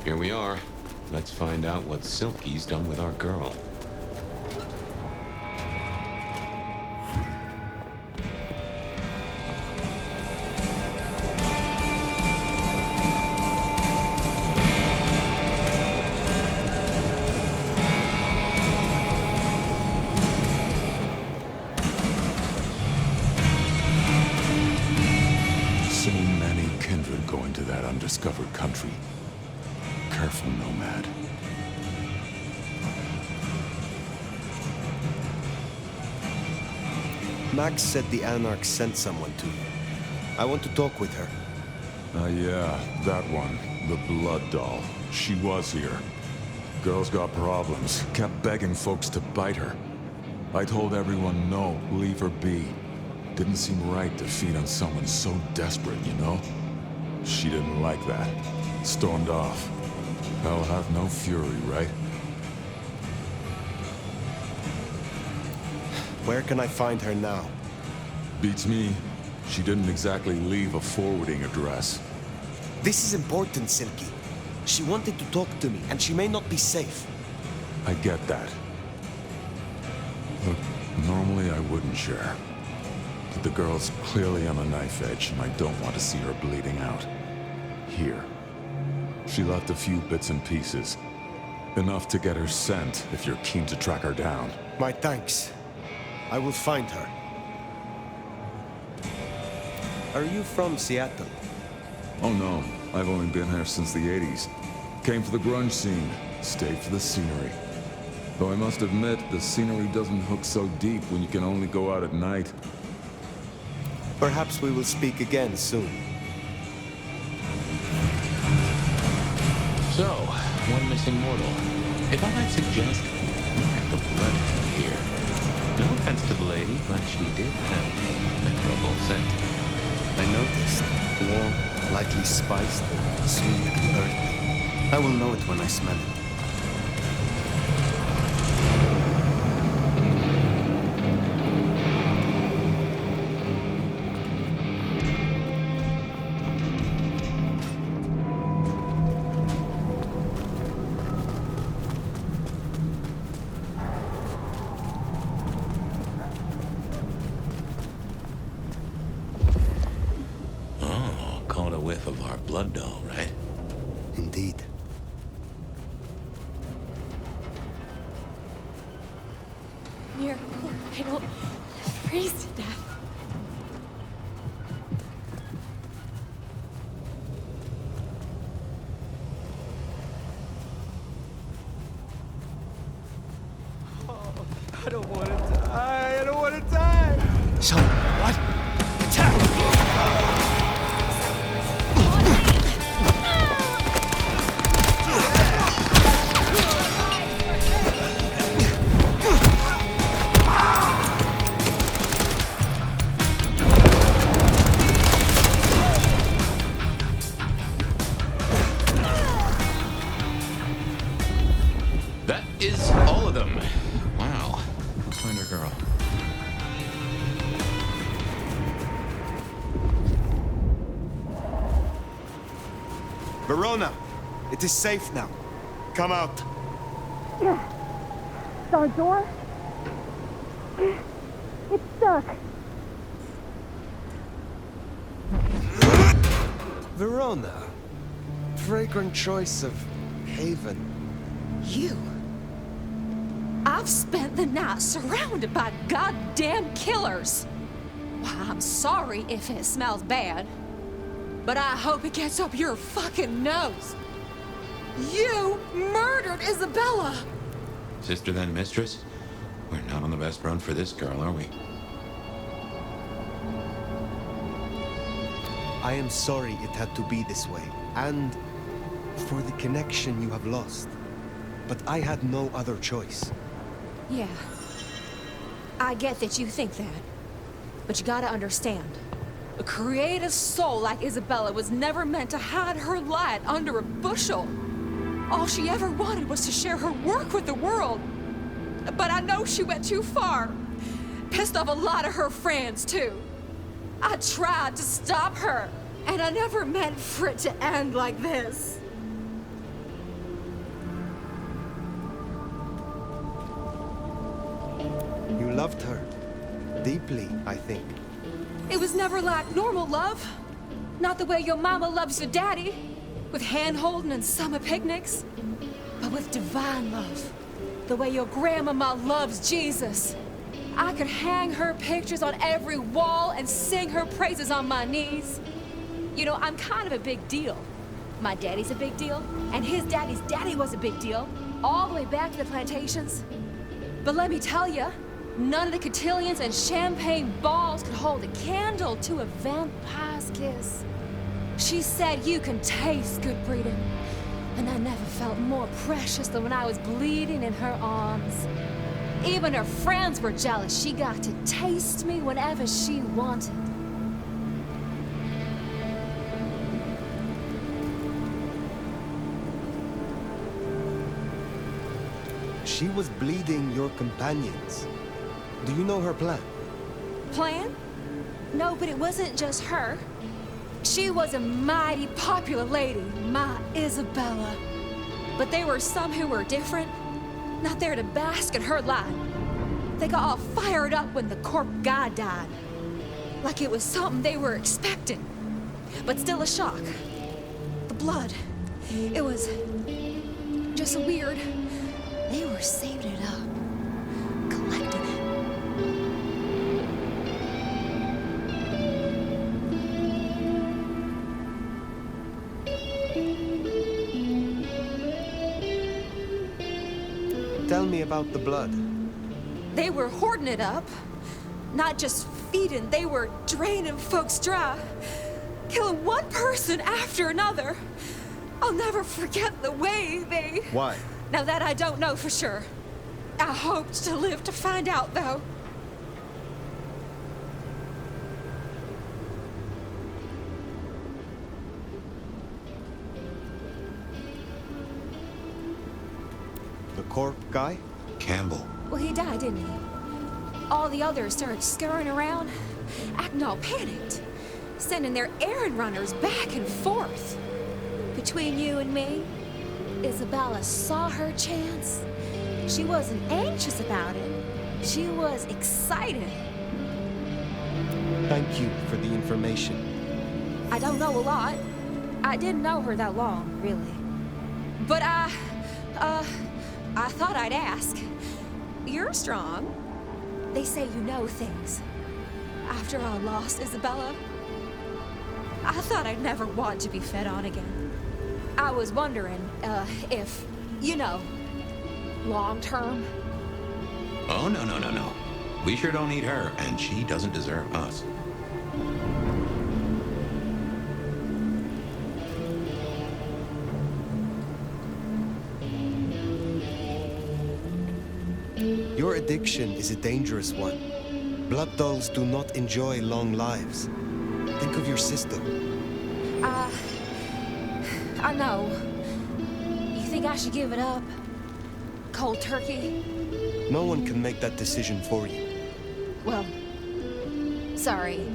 Here we are. Let's find out what Silky's done with our girl. So many kindred going to that undiscovered country. Careful, Nomad. Max said the Anarch sent someone to you. I want to talk with her. Yeah, that one. The Blood Doll. She was here. Girl's got problems. Kept begging folks to bite her. I told everyone no, leave her be. Didn't seem right to feed on someone so desperate, you know? She didn't like that. Stormed off. Hell hath no fury, right? Where can I find her now? Beats me. She didn't exactly leave a forwarding address. This is important, Silky. She wanted to talk to me, and she may not be safe. I get that. Look, normally I wouldn't share. But the girl's clearly on a knife edge, and I don't want to see her bleeding out. Here. She left a few bits and pieces. Enough to get her sent, if you're keen to track her down. My thanks. I will find her. Are you from Seattle? Oh no, I've only been here since the 80s. Came for the grunge scene, stayed for the scenery. Though I must admit, the scenery doesn't hook so deep when you can only go out at night. Perhaps we will speak again soon. So, one missing mortal. If I might suggest, we have the blood here. No offense to the lady, but she did have a memorable scent. I noticed. Warm, lightly spiced, sweet and earthy. I will know it when I smell it. Caught a whiff of our blood doll, right? Indeed. Miracle, I don't freeze to death. I don't want to die. I don't want to die. So, what? Attack! That is all of them. Wow. Let's find our girl. Verona, it is safe now. Come out. Our door? It's stuck. Verona. Fragrant choice of haven. You? I've spent the night surrounded by goddamn killers. Why, I'm sorry if it smells bad, but I hope it gets up your fucking nose. You murdered Isabella! Sister then mistress? We're not on the best run for this girl, are we? I am sorry it had to be this way, and for the connection you have lost. But I had no other choice. Yeah. I get that you think that. But you gotta understand. A creative soul like Isabella was never meant to hide her light under a bushel. All she ever wanted was to share her work with the world. But I know she went too far. Pissed off a lot of her friends, too. I tried to stop her, and I never meant for it to end like this. loved her. Deeply, I think. It was never like normal love. Not the way your mama loves your daddy, with hand-holding and summer picnics, but with divine love. The way your grandmama loves Jesus. I could hang her pictures on every wall and sing her praises on my knees. You know, I'm kind of a big deal. My daddy's a big deal, and his daddy's daddy was a big deal, all the way back to the plantations. But let me tell you, none of the cotillions and champagne balls could hold a candle to a vampire's kiss. She said you can taste good breeding, and I never felt more precious than when I was bleeding in her arms. Even her friends were jealous. She got to taste me whenever she wanted. She was bleeding your companions. Do you know her plan? Plan? No, but it wasn't just her. She was a mighty popular lady, my Isabella. But there were some who were different, not there to bask in her light. They got all fired up when the corp guy died. Like it was something they were expecting, but still a shock. The blood, it was just weird. They were saving it up, collecting it. Tell me about the blood. They were hoarding it up, not just feeding, they were draining folks dry, killing one person after another. I'll never forget the way they... Why? Now that I don't know for sure. I hoped to live to find out, though. The corp guy? Campbell. Well, he died, didn't he? All the others started scurrying around, acting all panicked, sending their errand runners back and forth. Between you and me, Isabella saw her chance. She wasn't anxious about it. She was excited. Thank you for the information. I don't know a lot. I didn't know her that long, really. But I thought I'd ask. You're strong. They say you know things. After I lost Isabella, I thought I'd never want to be fed on again. I was wondering, if, you know, long term. Oh, no. We sure don't need her, and she doesn't deserve us. Your addiction is a dangerous one. Blood dolls do not enjoy long lives. Think of your sister. I know. You think I should give it up? Cold turkey? No one can make that decision for you. Well, sorry.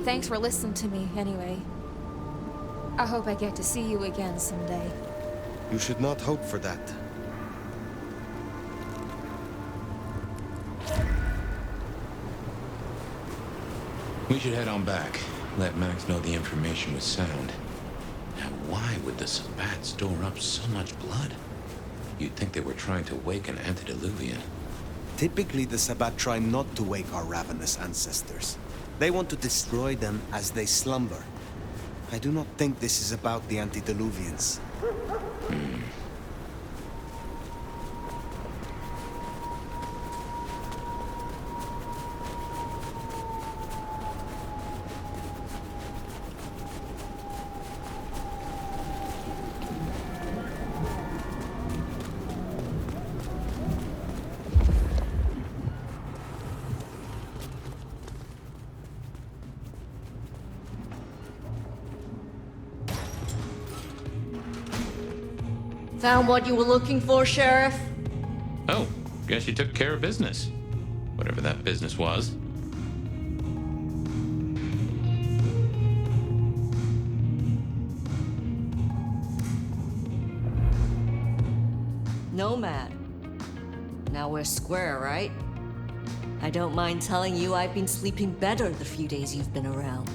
Thanks for listening to me, anyway. I hope I get to see you again someday. You should not hope for that. We should head on back. Let Max know the information was sound. Now, why would the Sabbat store up so much blood? You'd think they were trying to wake an antediluvian. Typically, the Sabbat try not to wake our ravenous ancestors. They want to destroy them as they slumber. I do not think this is about the antediluvians. Found what you were looking for, Sheriff? Oh, guess you took care of business. Whatever that business was. Nomad. Now we're square, right? I don't mind telling you I've been sleeping better the few days you've been around.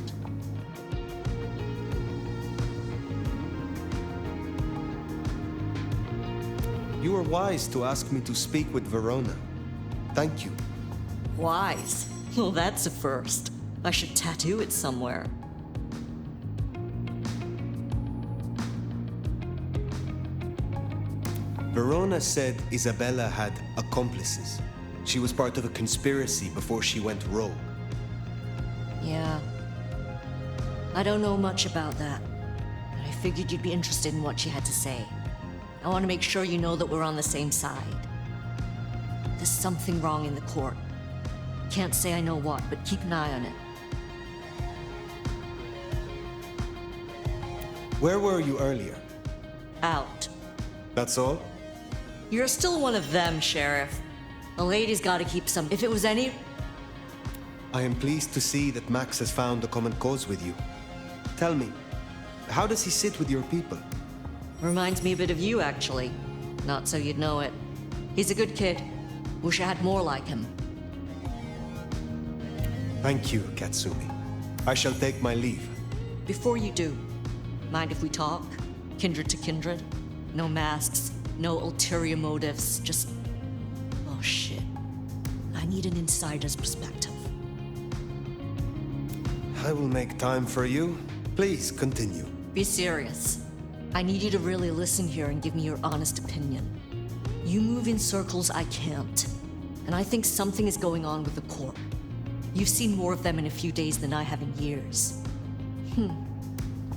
You were wise to ask me to speak with Verona. Thank you. Wise? Well, that's a first. I should tattoo it somewhere. Verona said Isabella had accomplices. She was part of a conspiracy before she went rogue. Yeah. I don't know much about that, but I figured you'd be interested in what she had to say. I want to make sure you know that we're on the same side. There's something wrong in the court. Can't say I know what, but keep an eye on it. Where were you earlier? Out. That's all? You're still one of them, Sheriff. A lady's gotta keep some. If it was any... I am pleased to see that Max has found a common cause with you. Tell me, how does he sit with your people? Reminds me a bit of you, actually. Not so you'd know it. He's a good kid. Wish I had more like him. Thank you, Katsumi. I shall take my leave. Before you do, mind if we talk? Kindred to kindred? No masks, no ulterior motives, just... Oh shit. I need an insider's perspective. I will make time for you. Please, continue. Be serious. I need you to really listen here and give me your honest opinion. You move in circles I can't, and I think something is going on with the Corps. You've seen more of them in a few days than I have in years.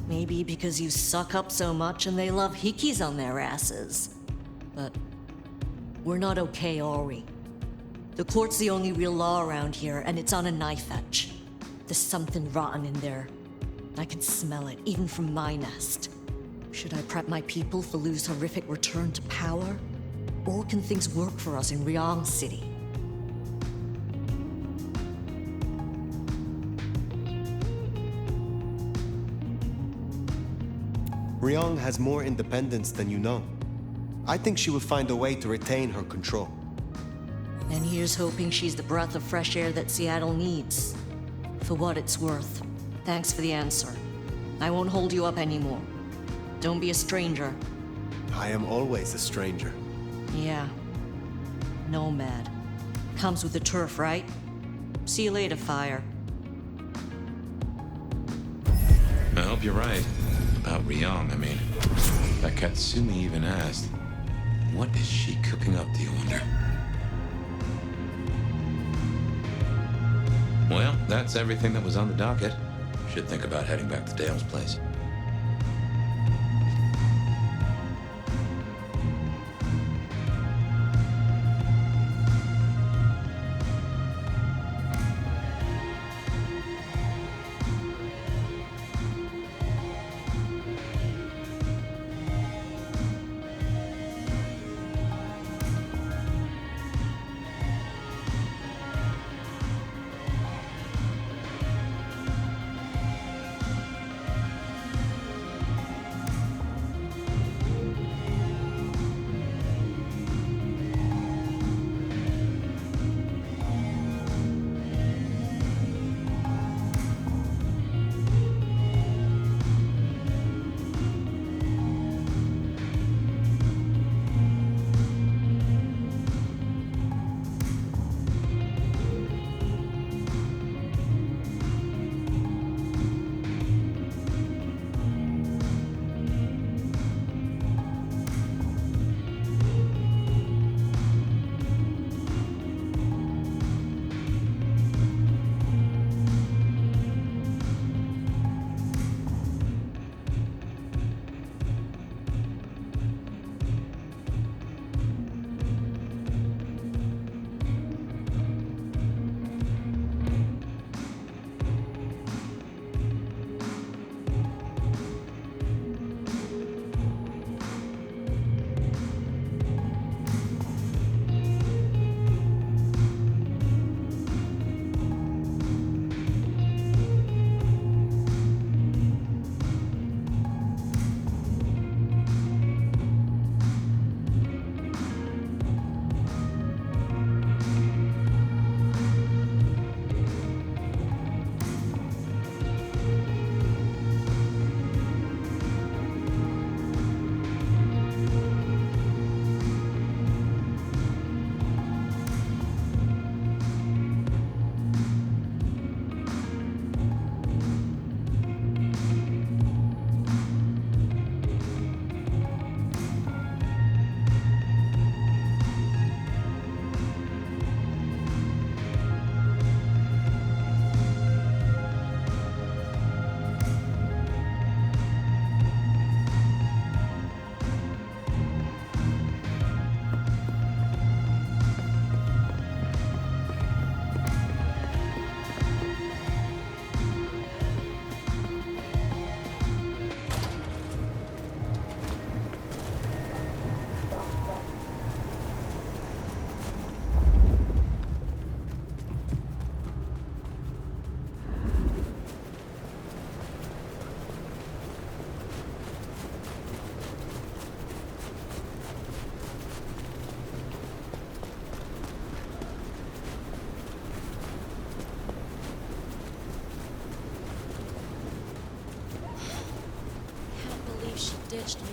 Maybe because you suck up so much and they love hikis on their asses. But we're not okay, are we? The court's the only real law around here, and it's on a knife edge. There's something rotten in there. I can smell it, even from my nest. Should I prep my people for Lu's horrific return to power? Or can things work for us in Ryong City? Ryong has more independence than you know. I think she will find a way to retain her control. And here's hoping she's the breath of fresh air that Seattle needs. For what it's worth. Thanks for the answer. I won't hold you up anymore. Don't be a stranger. I am always a stranger. Yeah. Nomad. Comes with the turf, right? See you later, Fire. I hope you're right. About Ryong, I mean. That Katsumi even asked, what is she cooking up, do you wonder? Well, that's everything that was on the docket. Should think about heading back to Dale's place. ditched me.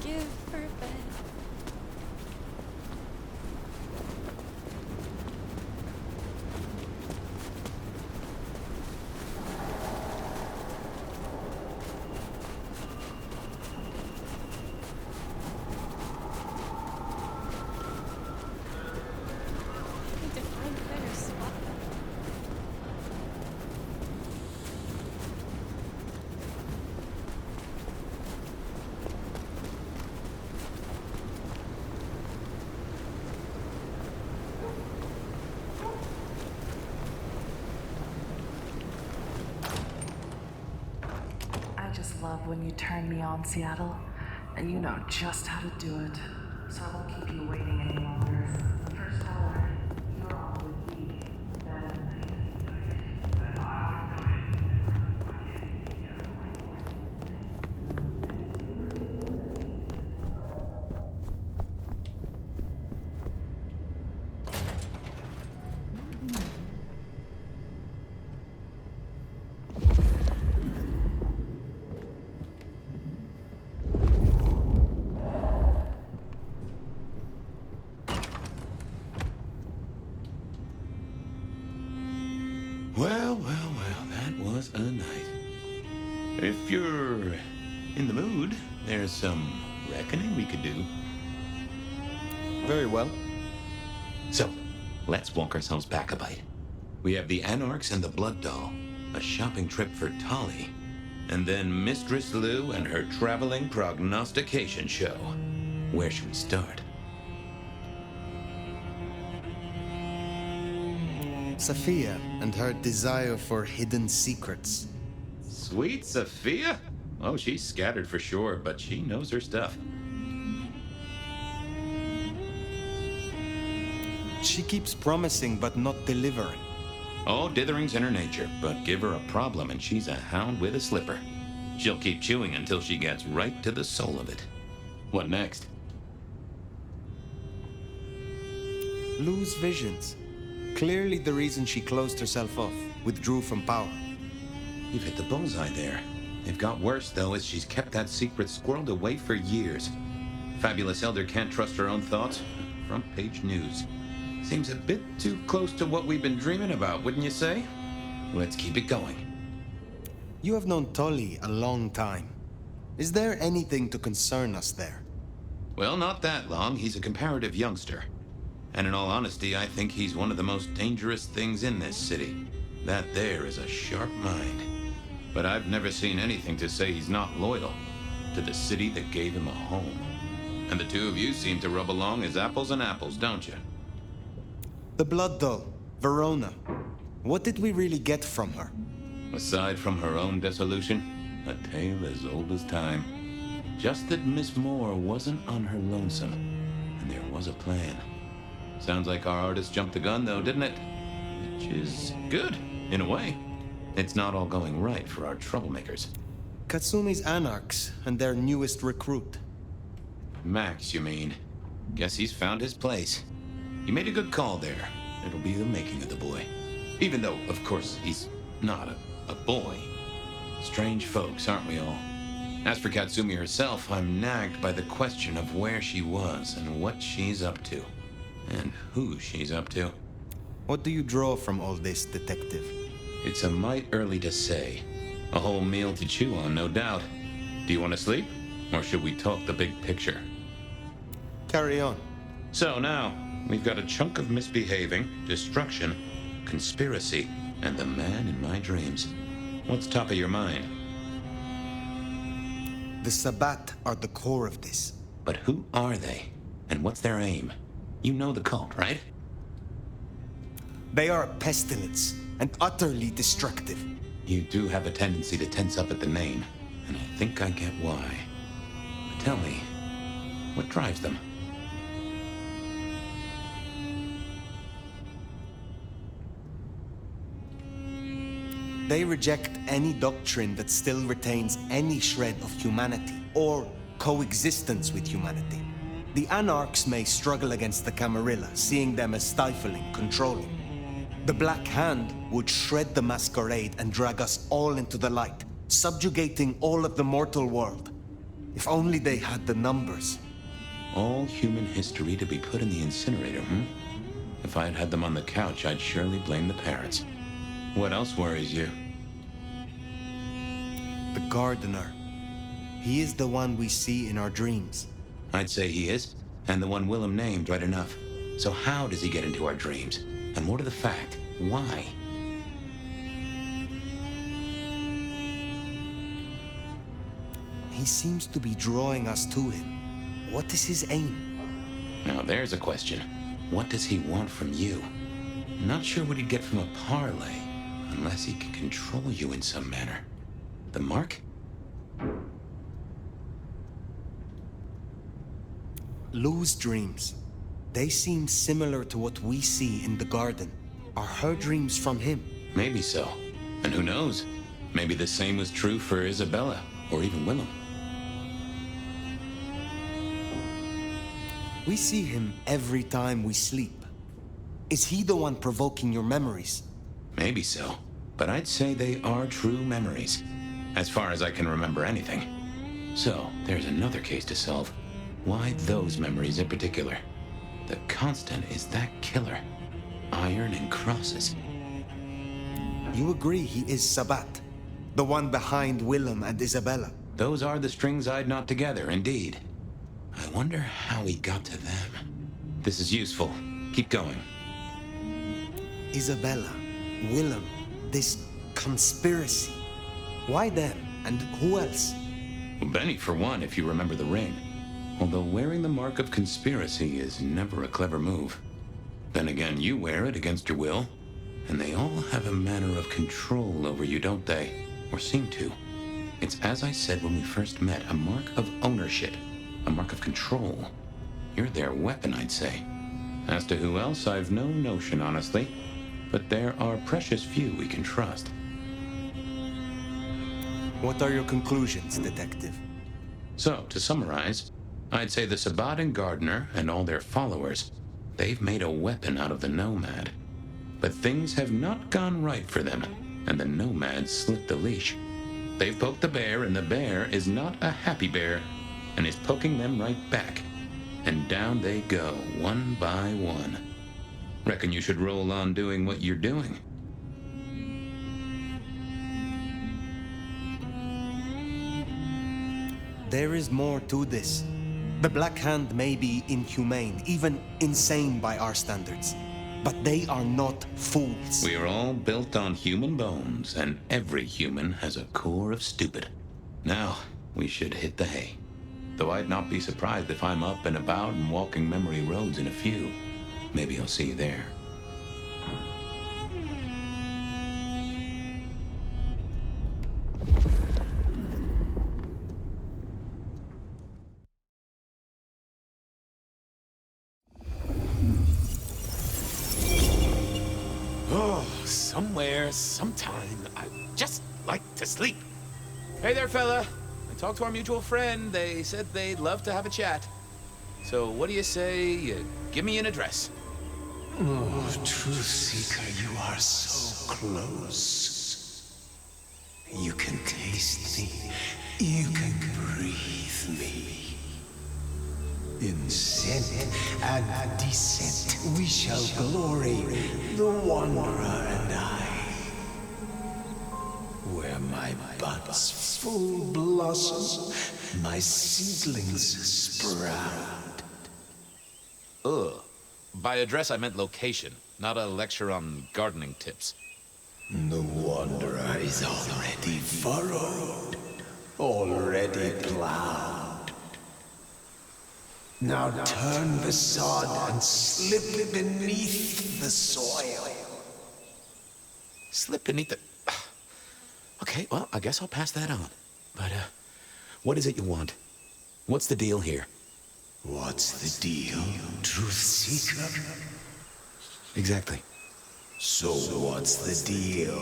Give for bed. I need to find a better spot. I just love when you turn me on, Seattle, and you know just how to do it. So I won't keep you waiting any longer. The first hour, you're on with me. Well, that was a night. If you're in the mood, there's some reckoning we could do. Very well. So, let's walk ourselves back a bite. We have the Anarchs and the Blood Doll, a shopping trip for Tolly, and then Mistress Lou and her traveling prognostication show. Where should we start? Sophia and her desire for hidden secrets. Sweet Sophia? Oh, she's scattered for sure, but she knows her stuff. She keeps promising but not delivering. Oh, dithering's in her nature, but give her a problem and she's a hound with a slipper. She'll keep chewing until she gets right to the soul of it. What next? Lou's visions. Clearly the reason she closed herself off, withdrew from power. You've hit the bullseye there. They've got worse, though, as she's kept that secret squirreled away for years. Fabulous Elder can't trust her own thoughts. Front page news. Seems a bit too close to what we've been dreaming about, wouldn't you say? Let's keep it going. You have known Tolly a long time. Is there anything to concern us there? Well, not that long. He's a comparative youngster. And in all honesty, I think he's one of the most dangerous things in this city. That there is a sharp mind. But I've never seen anything to say he's not loyal to the city that gave him a home. And the two of you seem to rub along as apples and apples, don't you? The Blood Doll, Verona. What did we really get from her? Aside from her own dissolution, a tale as old as time. Just that Miss Moore wasn't on her lonesome, and there was a plan. Sounds like our artist jumped the gun, though, didn't it? Which is good, in a way. It's not all going right for our troublemakers. Katsumi's Anarchs and their newest recruit. Max, you mean? Guess he's found his place. You made a good call there. It'll be the making of the boy. Even though, of course, he's not a boy. Strange folks, aren't we all? As for Katsumi herself, I'm nagged by the question of where she was and what she's up to. And who she's up to. What do you draw from all this, Detective? It's a mite early to say. A whole meal to chew on, no doubt. Do you want to sleep? Or should we talk the big picture? Carry on. So now, we've got a chunk of misbehaving, destruction, conspiracy, and the man in my dreams. What's top of your mind? The Sabbat are the core of this. But who are they? And what's their aim? You know the cult, right? They are a pestilence and utterly destructive. You do have a tendency to tense up at the name, and I think I get why. But tell me, what drives them? They reject any doctrine that still retains any shred of humanity or coexistence with humanity. The Anarchs may struggle against the Camarilla, seeing them as stifling, controlling. The Black Hand would shred the Masquerade and drag us all into the light, subjugating all of the mortal world. If only they had the numbers. All human history to be put in the incinerator, If I had had them on the couch, I'd surely blame the parents. What else worries you? The Gardener. He is the one we see in our dreams. I'd say he is, and the one Willem named right enough. So how does he get into our dreams? And more to the fact, why? He seems to be drawing us to him. What is his aim? Now there's a question. What does he want from you? Not sure what he'd get from a parlay, unless he can control you in some manner. The mark? Lou's dreams. They seem similar to what we see in the garden. Are her dreams from him? Maybe so. And who knows? Maybe the same was true for Isabella, or even Willem. We see him every time we sleep. Is he the one provoking your memories? Maybe so. But I'd say they are true memories, as far as I can remember anything. So, there's another case to solve. Why those memories in particular? The constant is that killer. Iron and crosses. You agree he is Sabbat, the one behind Willem and Isabella? Those are the strings I'd knot together, indeed. I wonder how he got to them. This is useful. Keep going. Isabella, Willem, this conspiracy. Why them? And who else? Well, Benny, for one, if you remember the ring. Although wearing the mark of conspiracy is never a clever move. Then again, you wear it against your will. And they all have a manner of control over you, don't they? Or seem to. It's as I said when we first met, a mark of ownership. A mark of control. You're their weapon, I'd say. As to who else, I've no notion, honestly. But there are precious few we can trust. What are your conclusions, Detective? So, to summarize, I'd say the Sabbat and Gardener and all their followers, they've made a weapon out of the Nomad. But things have not gone right for them, and the Nomad slipped the leash. They've poked the bear, and the bear is not a happy bear, and is poking them right back. And down they go, one by one. Reckon you should roll on doing what you're doing. There is more to this. The Black Hand may be inhumane, even insane by our standards. But they are not fools. We are all built on human bones, and every human has a core of stupid. Now, we should hit the hay. Though I'd not be surprised if I'm up and about and walking memory roads in a few. Maybe I'll see you there. Somewhere, sometime, I'd just like to sleep. Hey there, fella. I talked to our mutual friend. They said they'd love to have a chat. So what do you say you give me an address? Oh, Truth Seeker, you are so close. You can taste me. You can breathe me. In scent and descent, we shall glory, the Wanderer and I. Where Where my buds full blossom, my seedlings sprout. Ugh. By address, I meant location, not a lecture on gardening tips. The wanderer is already furrowed, already plowed. Now turn the sod and slip beneath the soil. Slip beneath the... Okay, well, I guess I'll pass that on. But, what is it you want? What's the deal here? What's the deal, Truth Seeker? Exactly. So what's the deal?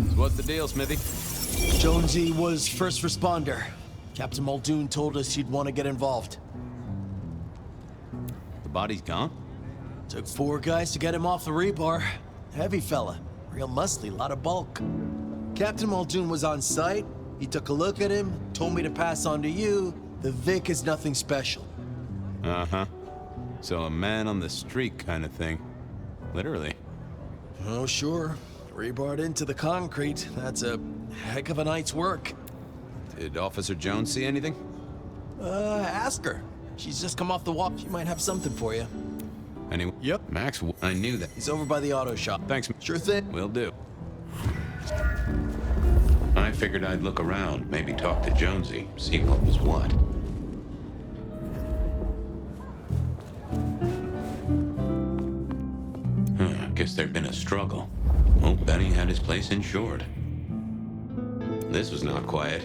So what's the deal, Smithy? Jonesy was first responder. Captain Muldoon told us he'd want to get involved. The body's gone? Took 4 guys to get him off the rebar. Heavy fella. Real muscly, lot of bulk. Captain Muldoon was on site. He took a look at him, told me to pass on to you. The Vic is nothing special. Uh-huh. So a man on the street kind of thing. Literally. Oh, sure. Rebarred into the concrete. That's a heck of a night's work. Did Officer Jones see anything? Ask her. She's just come off the walk. She might have something for you. Anyway. Yep. Max, I knew that. He's over by the auto shop. Thanks. Sure thing. Will do. I figured I'd look around, maybe talk to Jonesy, see what was what. Guess there'd been a struggle. Well, Benny had his place insured. This was not quiet.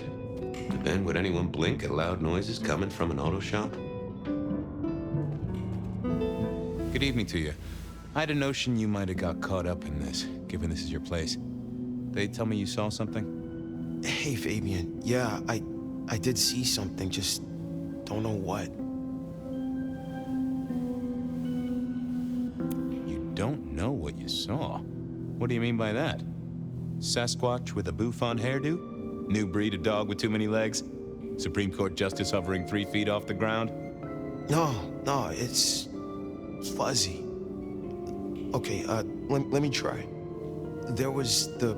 But then would anyone blink at loud noises coming from an auto shop? Good evening to you. I had a notion you might have got caught up in this, given this is your place. They tell me you saw something? Hey, Fabian. Yeah, I did see something, just don't know what. You don't know what you saw? What do you mean by that? Sasquatch with a bouffant hairdo? New breed of dog with too many legs? Supreme Court justice hovering 3 feet off the ground? No, it's fuzzy. Okay, let me try. There was the